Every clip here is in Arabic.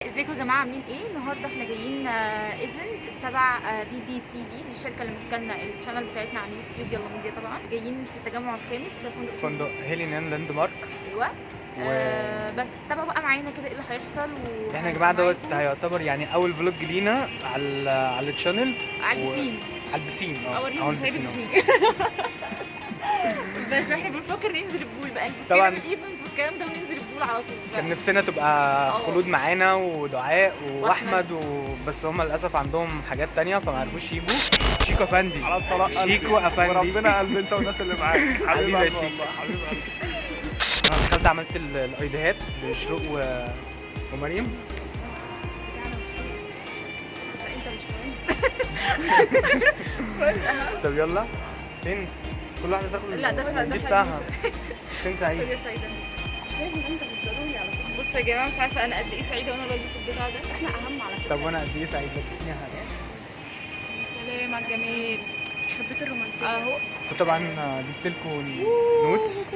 ازيكم يا جماعه، عاملين ايه؟ النهارده احنا جايين ايفنت تبع بي بي تي في، دي الشركه اللي ماسكه لنا الشانل بتاعتنا على اليوتيوب يلا ميديا. طبعا جايين في التجمع الخامس، فندق هيلينان لاند مارك. ايوه. بس تابعوا بقى معانا كده ايه اللي هيحصل. احنا يا جماعه دوت هيعتبر يعني اول فلوج لينا على الشانل، على البسين. على البسين اوريهم البسين. بس احنا بنفكر ننزل البول بقى، طبعا الايفنت والكلام ده وننزل البول على طول. كان نفسنا تبقى خلود معانا ودعاء واحمد بس هم للاسف عندهم حاجات تانية فما عرفوش يجوا. شيكو افندي على الطلاق، شيكو افندي وربنا قلب انت والناس اللي معاك. حبيبي يا شيكو، حبيب قلبي. انا دخلت عملت الايديهات لشروق ومريم. طب يلا فين كل واحده تاخد؟ لا ده سعيد بتاعها. فين سعيد؟ مش لازم انت بالضروري على فكره. بصوا يا جماعه، مش عارفه انا قد ايه سعيده وانا بلبس البتاع ده. احنا اهم على فكره. طب وانا قد ايه سعيد لابسني حاجه؟ يا سلام على الجمال، خبيت الرومانسيه اهو. وطبعا جبت لكم نوتس.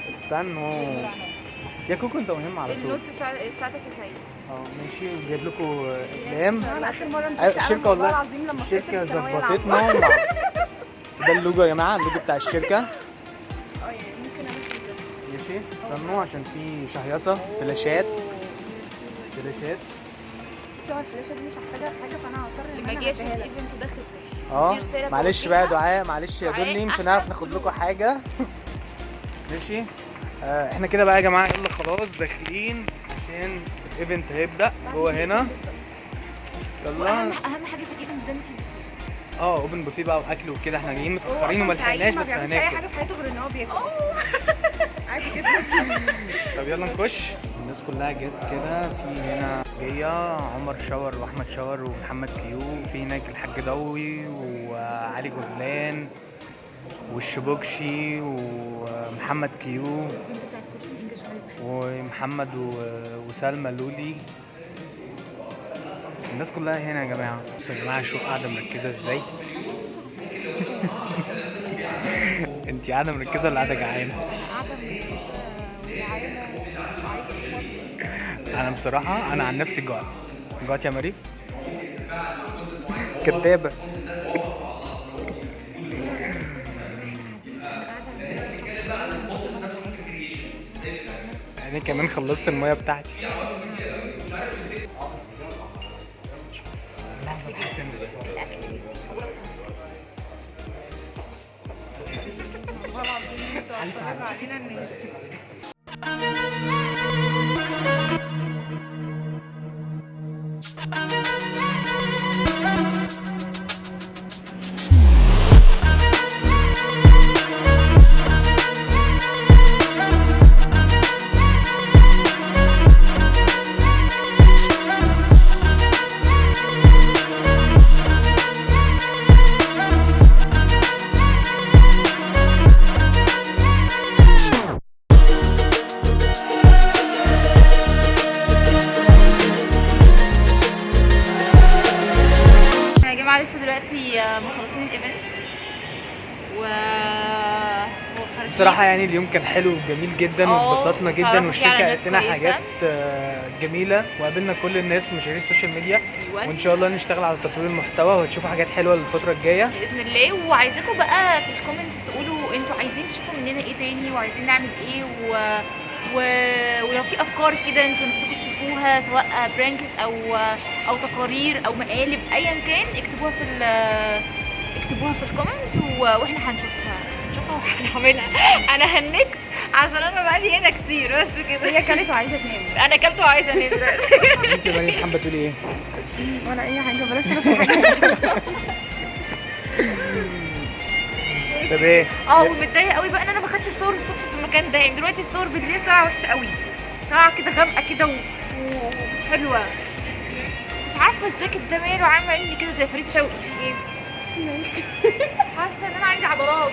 استنوا يا كوكو، انت مهم على طول. النوتس بتاعتك يا سعيد. ماشي، وجايب لكم اقلام. انا اخر مره نسيت الشركه والله العظيم لما الشركه ظبطتنا. ده اللوجو يا جماعه، اللوجو بتاع الشركه. يعني ممكن امشي ده. ماشي، استنوا عشان في شهيصه فلاشات. بتوع الفلاشه دي مش محتاجه حاجه، فانا هضطر ان ما انا جاش اديها لك. الايفنت ده خسر. معلش بقى يا دعاء، معلش يا دعاء دني، مش أحمد هنعرف ناخد لكم حاجه. ماشي. احنا كده بقى يا جماعه، يلا خلاص داخلين عشان الايفنت هيبدا جوه هنا. يلا. اهم حاجه في الايفنت ده اوبن بوفيه بقى واكل وكده. احنا جايين متاخرين وما لحقناش، بس ما بيعملش اي هناكل. حاجه في حياته غير ان هو بياكل. عادي جدا. طب يلا نخش. الناس كلها جت كده. في هنا جايه عمر شاور واحمد شاور ومحمد كيو، في هناك الحاج ضوي وعلي جولان والشبوكشي ومحمد كيو ومحمد وسلمى لولي. الناس كلها هنا يا جماعه. بصوا يا جماعه، شوف قاعده مركزه ازاي. انت قاعده مركزه ولا قاعده جعانه؟ انا بصراحه انا عن نفسي جوعت يا مريم. كدابه. انا كمان خلصت الميه بتاعتي. لسه دلوقتي مخلصين الايفنت بصراحة يعني اليوم كان حلو وجميل جدا واتبسطنا جدا، والشركة قالت لنا حاجات جميلة، وقابلنا كل الناس مشاهير السوشيال ميديا. وان شاء الله نشتغل على تطوير المحتوى وهتشوفوا حاجات حلوة الفترة الجاية بإذن الله. وعايزاكم بقى في الكومنتس تقولوا انتوا عايزين تشوفوا مننا ايه تاني وعايزين نعمل ايه ولو في افكار كده انتوا نفسكم تشوفوها، سواء برانكس او تقارير او مقالب ايا كان، اكتبوها في الكومنت واحنا هنشوفها وهنعملها. انا هنكت عشان انا بقالي هنا كتير بس كده. هي كانت وعايزه تنام. انا كلت وعايزه انام دلوقتي. انت يا مريم حابة تقولي ايه؟ ولا اي حاجه، بلاش طب ايه؟ ومتضايقه قوي بقى ان انا ما خدتش صور الصبح في المكان ده. يعني دلوقتي الصور بالليل طالعه وحشه قوي، طالعه كده غامقه كده ومش حلوه. مش عارفه الجاكيت ده ماله عامل اني كده زي فريد شوقي. ايه حاسه ان انا عندي عضلات.